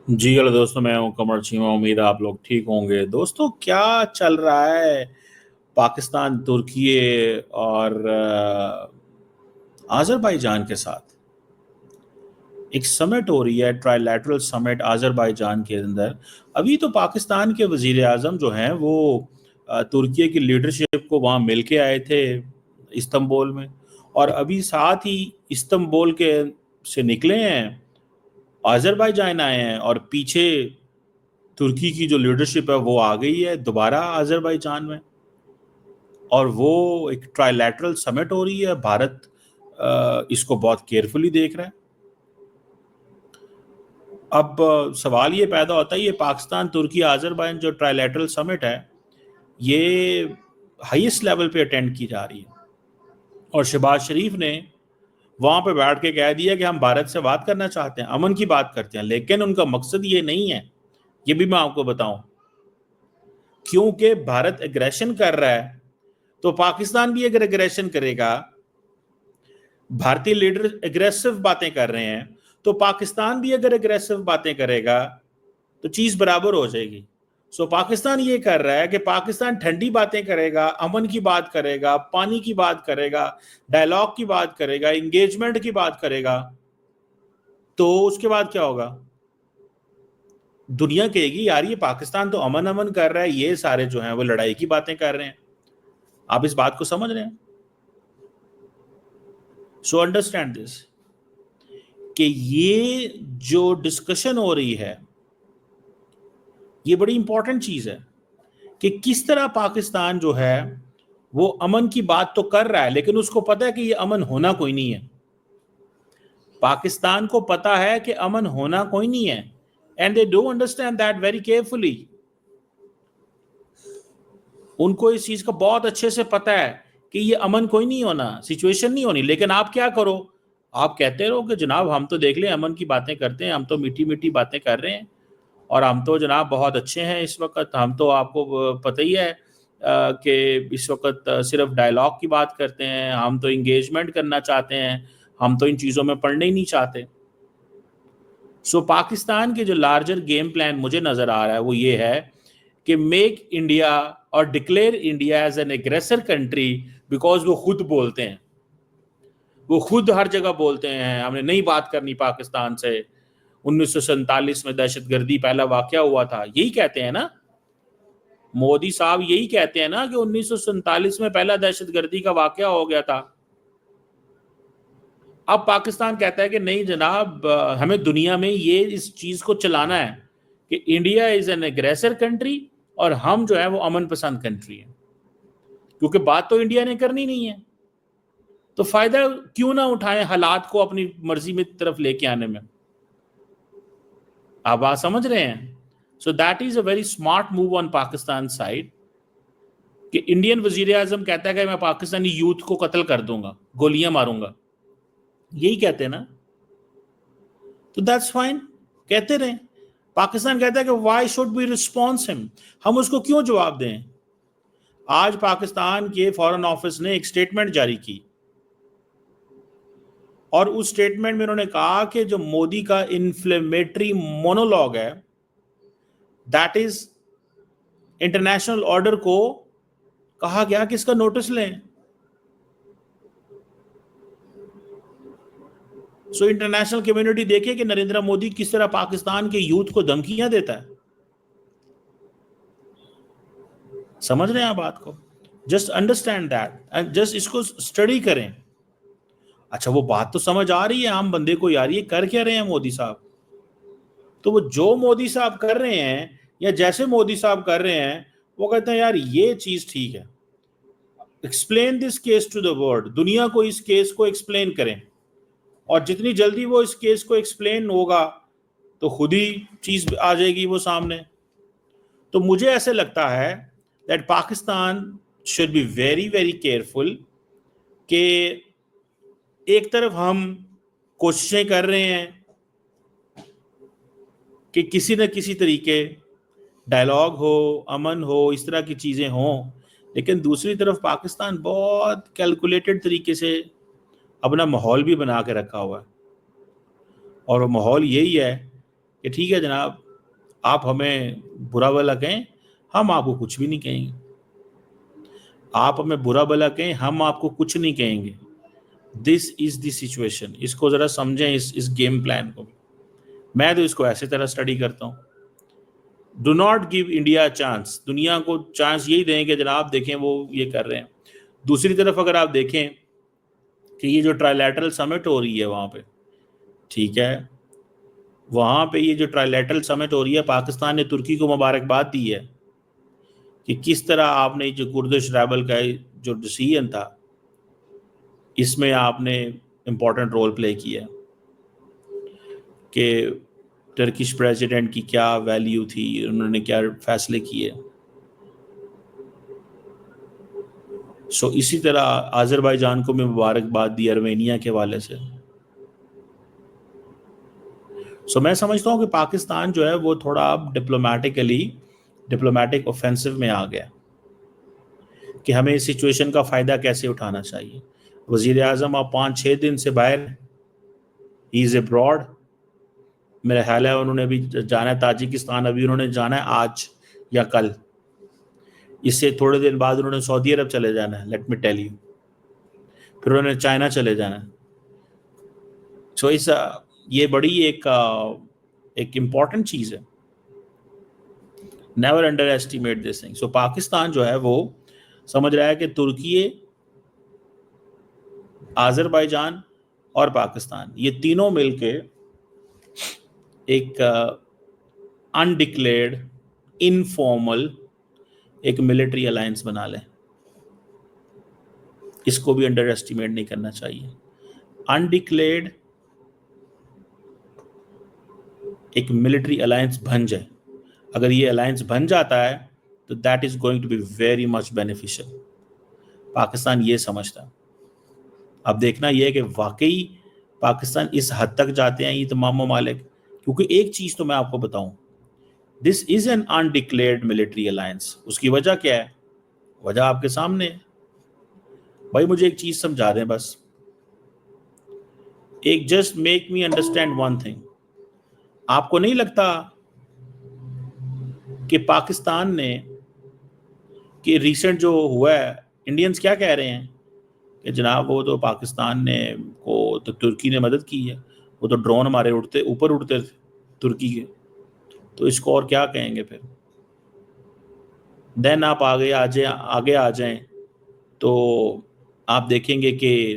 जी hello दोस्तों, मैं हूं कमर चीमा। उम्मीद है आप लोग ठीक होंगे। दोस्तों, क्या चल रहा है पाकिस्तान, तुर्की और आज़रबाईजान के साथ? एक समिट हो रही है, ट्राइलैटरल समिट आज़रबाईजान के अंदर। अभी तो पाकिस्तान के वज़ीर आज़म जो हैं वो तुर्की की लीडरशिप को वहाँ मिल के आए थे इस्तांबुल में, और अभी साथ ही इस्तांबुल के से निकले हैं, आज़रबाईजान आए हैं, और पीछे तुर्की की जो लीडरशिप है वो आ गई है दोबारा आज़रबाईजान में। और वो एक ट्राइलैटरल समिट हो रही है। भारत इसको बहुत केयरफुली देख रहा है। अब सवाल ये पैदा होता है, ये पाकिस्तान तुर्की आज़रबाईजान जो ट्राइलैटरल समिट है, ये हाईएस्ट लेवल पे अटेंड की जा रही है, और शहबाज शरीफ ने वहां पे बैठ के कह दिया कि हम भारत से बात करना चाहते हैं, अमन की बात करते हैं। लेकिन उनका मकसद ये नहीं है, ये भी मैं आपको बताऊं। क्योंकि भारत एग्रेशन कर रहा है, तो पाकिस्तान भी अगर एग्रेशन करेगा, भारतीय लीडर एग्रेसिव बातें कर रहे हैं, तो पाकिस्तान भी अगर एग्रेसिव बातें करेगा तो चीज बराबर हो जाएगी। सो पाकिस्तान ये कर रहा है कि पाकिस्तान ठंडी बातें करेगा, अमन की बात करेगा, पानी की बात करेगा, डायलॉग की बात करेगा, इंगेजमेंट की बात करेगा, तो उसके बाद क्या होगा? दुनिया कहेगी यार ये पाकिस्तान तो अमन अमन कर रहा है, ये सारे जो हैं वो लड़ाई की बातें कर रहे हैं। आप इस बात को समझ रहे हैं? सो अंडरस्टैंड दिस, कि ये जो डिस्कशन हो रही है ये बड़ी इंपॉर्टेंट चीज है, कि किस तरह पाकिस्तान जो है वो अमन की बात तो कर रहा है, लेकिन उसको पता है कि ये अमन होना कोई नहीं है। पाकिस्तान को पता है कि अमन होना कोई नहीं है, and they do understand that very carefully. उनको इस चीज का बहुत अच्छे से पता है कि ये अमन कोई नहीं होना, सिचुएशन नहीं होनी। लेकिन आप क्या करो, आप कहते रहो कि जनाब हम तो देख लें, अमन की बातें करते हैं, हम तो मीठी मीठी बातें कर रहे हैं, और हम तो जनाब बहुत अच्छे हैं इस वक्त। हम तो आपको पता ही है कि इस वक्त सिर्फ डायलॉग की बात करते हैं, हम तो इंगेजमेंट करना चाहते हैं, हम तो इन चीज़ों में पढ़ना ही नहीं चाहते। सो पाकिस्तान के जो लार्जर गेम प्लान मुझे नज़र आ रहा है वो ये है कि मेक इंडिया और declare India as an aggressor country. Because वो खुद बोलते हैं, वो खुद हर जगह बोलते हैं हमने नहीं बात करनी पाकिस्तान से। 1947 में दहशतगर्दी पहला वाकया हुआ था, यही कहते हैं ना मोदी साहब, यही कहते हैं ना कि 1947 में पहला दहशतगर्दी का वाकया हो गया था। अब पाकिस्तान कहता है कि नहीं जनाब, हमें दुनिया में ये इस चीज को चलाना है कि India is an aggressor country, और हम जो है वो अमन पसंद कंट्री है। क्योंकि बात तो इंडिया ने करनी नहीं है, तो फायदा क्यों ना उठाएं हालात को अपनी मर्जी में तरफ लेके आने में। आप बात समझ रहे हैं? So that is a very smart move on Pakistan side, कि इंडियन वजीर आजम कहता है कि मैं पाकिस्तानी यूथ को कत्ल कर दूंगा, गोलियां मारूंगा, यही कहते हैं ना, तो दैट्स फाइन, कहते रहे। पाकिस्तान कहता है कि why should be response him, हम उसको क्यों जवाब दें। आज पाकिस्तान के फॉरेन ऑफिस ने एक स्टेटमेंट जारी की, और उस स्टेटमेंट में उन्होंने कहा कि जो मोदी का इन्फ्लेमेटरी मोनोलॉग है, दैट इज इंटरनेशनल ऑर्डर को कहा गया कि इसका नोटिस लें। सो इंटरनेशनल कम्युनिटी देखे कि नरेंद्र मोदी किस तरह पाकिस्तान के यूथ को धमकियां देता है। समझ रहे हैं आप बात को? Just understand that and just इसको स्टडी करें। अच्छा, वो बात तो समझ आ रही है आम बंदे को यार, ये कर क्या रहे हैं मोदी साहब। तो वो जो मोदी साहब कर रहे हैं, या जैसे मोदी साहब कर रहे हैं, वो कहते हैं यार ये चीज ठीक है, explain this case to the world, दुनिया को इस केस को एक्सप्लेन करें। और जितनी जल्दी वो इस केस को एक्सप्लेन होगा, तो खुद ही चीज आ जाएगी वो सामने। तो मुझे ऐसे लगता है that Pakistan should be very very careful, कि एक तरफ हम कोशिशें कर रहे हैं कि किसी न किसी तरीके डायलॉग हो, अमन हो, इस तरह की चीज़ें हों, लेकिन दूसरी तरफ पाकिस्तान बहुत कैलकुलेटेड तरीके से अपना माहौल भी बना के रखा हुआ है। और वो माहौल यही है کہ ٹھیک ہے جناب آپ ہمیں برا بھلا کہیں ہم آپ کو کچھ بھی نہیں کہیں گے, آپ ہمیں برا بھلا کہیں ہم آپ کو کچھ نہیں کہیں گے. دس از دی سچویشن. اس کو ذرا سمجھیں اس گیم پلان کو. میں تو اس کو ایسے طرح اسٹڈی کرتا ہوں. Do not give India chance. دنیا کو چانس یہی دیں کہ جناب دیکھیں وہ یہ کر رہے ہیں. دوسری طرف اگر آپ دیکھیں کہ یہ جو ٹرائیلیٹرل سمٹ ہو رہی ہے وہاں پہ, ٹھیک ہے, وہاں پہ یہ جو ٹرائیلیٹرل سمٹ ہو رہی ہے, پاکستان نے ترکی کو مبارکباد دی ہے کہ کس طرح آپ نے جو کردش ریبل کا جو ڈیسیژن تھا اس میں آپ نے امپورٹنٹ رول پلے کیا کہ ٹرکش پریزیڈنٹ کی کیا ویلیو تھی, انہوں نے کیا فیصلے کیے. سو اسی طرح آذربائیجان کو میں مبارکباد دی ارمینیا کے حوالے سے. سو میں سمجھتا ہوں کہ پاکستان جو ہے وہ تھوڑا اب ڈپلومیٹک اوفینسو میں آ گیا کہ ہمیں اس سچویشن کا فائدہ کیسے اٹھانا چاہیے. وزیر اعظم اب 5-6 دن سے باہر, ہی از ابراڈ. میرا خیال ہے انہوں نے بھی جانا ہے تاجکستان, ابھی انہوں نے جانا ہے آج یا کل. اس سے تھوڑے دن بعد انہوں نے سعودی عرب چلے جانا ہے, لیٹ می ٹیل یو. پھر انہوں نے چائنا چلے جانا ہے. سو یہ بڑی ایک امپورٹنٹ چیز ہے. Never underestimate this thing. So Pakistan جو ہے وہ سمجھ رہا ہے کہ ترکی, آذربائیجان اور پاکستان یہ تینوں مل کے ایک انڈکلیئرڈ انفارمل ایک ملٹری الائنس بنا لیں. اس کو بھی انڈر ایسٹیمیٹ نہیں کرنا چاہیے. انڈکلیئرڈ ایک ملٹری الائنس بن جائے. اگر یہ الائنس بن جاتا ہے تو that is going to be very much beneficial. Pakistan یہ سمجھتا. اب دیکھنا یہ ہے کہ واقعی پاکستان اس حد تک جاتے ہیں یہ تمام ممالک, کیونکہ ایک چیز تو میں آپ کو بتاؤں, this is an undeclared military alliance. اس کی وجہ کیا ہے؟ وجہ آپ کے سامنے ہے. بھائی مجھے ایک چیز سمجھا دیں بس, ایک just make me understand one thing. آپ کو نہیں لگتا کہ پاکستان نے کہ ریسنٹ جو ہوا ہے, انڈینز کیا کہہ رہے ہیں کہ جناب وہ تو پاکستان نے کو تو ترکی نے مدد کی ہے, وہ تو ڈرون ہمارے اوپر اڑتے تھے ترکی کے, تو اس کو اور کیا کہیں گے. پھر دین آپ آگے آ جائیں تو آپ دیکھیں گے کہ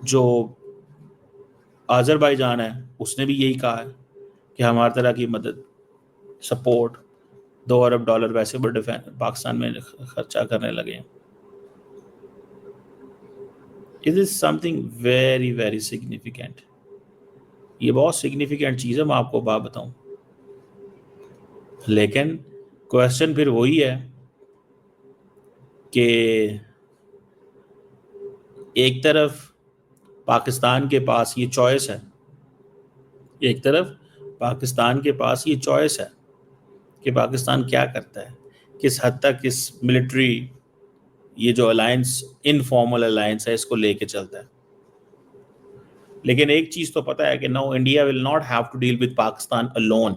جو آذربائیجان ہے اس نے بھی یہی کہا ہے کہ ہماری طرح کی مدد سپورٹ $2 ارب ویسے پاکستان میں خرچہ کرنے لگے ہیں. It is something very very significant. یہ بہت سگنیفیکینٹ چیز ہے, میں آپ کو بات بتاؤں. لیکن کوشچن پھر وہی ہے کہ ایک طرف پاکستان کے پاس یہ چوائس ہے, کہ پاکستان کیا کرتا ہے, کس حد تک اس ملٹری یہ جو الائنس انفارمل الائنس ہے اس کو لے کے چلتا ہے. لیکن ایک چیز تو پتہ ہے کہ now India will not have to deal with Pakistan alone.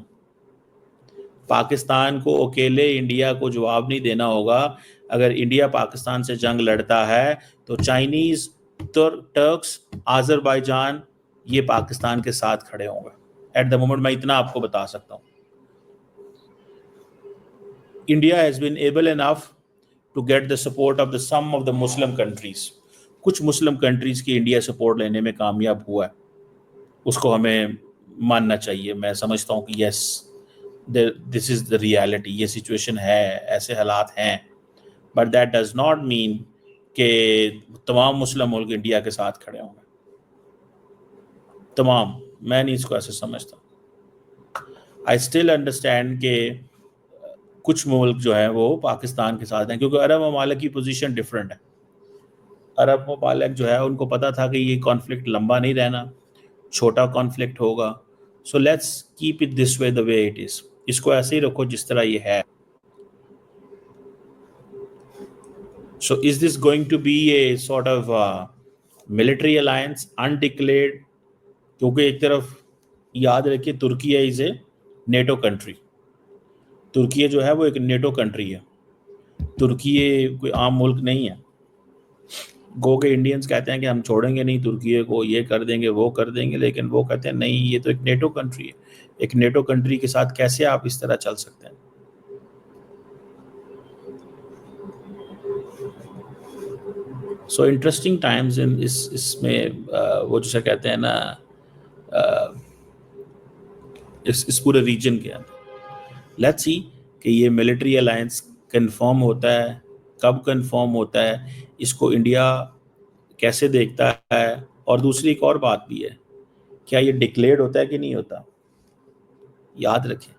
Pakistan کو اکیلے انڈیا کو جواب نہیں دینا ہوگا. اگر انڈیا پاکستان سے جنگ لڑتا ہے تو چائنیز, ٹرکس, آذربائیجان یہ پاکستان کے ساتھ کھڑے ہوں گے. ایٹ دا مومنٹ میں اتنا آپ کو بتا سکتا ہوں. India has been able enough to get the support of some of the Muslim countries. کچھ مسلم کنٹریز کی انڈیا سپورٹ لینے میں کامیاب ہوا ہے, اس کو ہمیں ماننا چاہیے. میں سمجھتا ہوں کہ یس دس از دا ریالٹی, یہ سچویشن ہے, ایسے حالات ہیں. But that does not mean کہ تمام مسلم ملک انڈیا کے ساتھ کھڑے ہوں گے. تمام, میں نہیں اس کو ایسے سمجھتا. آئی اسٹل انڈرسٹینڈ کہ کچھ ملک جو ہیں وہ پاکستان کے ساتھ ہیں, کیونکہ عرب ممالک کی پوزیشن ڈفرینٹ ہے. عرب ممالک جو ہے ان کو پتا تھا کہ یہ کانفلکٹ لمبا نہیں رہنا, چھوٹا کانفلکٹ ہوگا. So let's keep it this way the way it is. اس کو ایسے ہی رکھو جس طرح یہ ہے. So is this going to be a sort of military alliance undeclared, کیونکہ ایک طرف یاد رکھیے Türkiye is a NATO country. Türkiye جو ہے وہ ایک نیٹو کنٹری ہے. ترکیہ کوئی عام ملک نہیں ہے. گو کے انڈینز کہتے ہیں کہ ہم چھوڑیں گے نہیں ترکیہ کو, یہ کر دیں گے وہ کر دیں گے, لیکن وہ کہتے ہیں نہیں یہ تو ایک نیٹو کنٹری ہے. ایک نیٹو کنٹری کے ساتھ کیسے آپ اس طرح چل سکتے ہیں؟ سو انٹرسٹنگ ٹائمز اس میں وہ جسے کہتے ہیں نا اس پورے ریجن کے اندر. لیٹس سی کہ یہ ملٹری الائنس کنفارم ہوتا ہے, کب کنفارم ہوتا ہے, اس کو انڈیا کیسے دیکھتا ہے, اور دوسری ایک اور بات بھی ہے, کیا یہ ڈکلیئرڈ ہوتا ہے کہ نہیں ہوتا؟ یاد رکھیں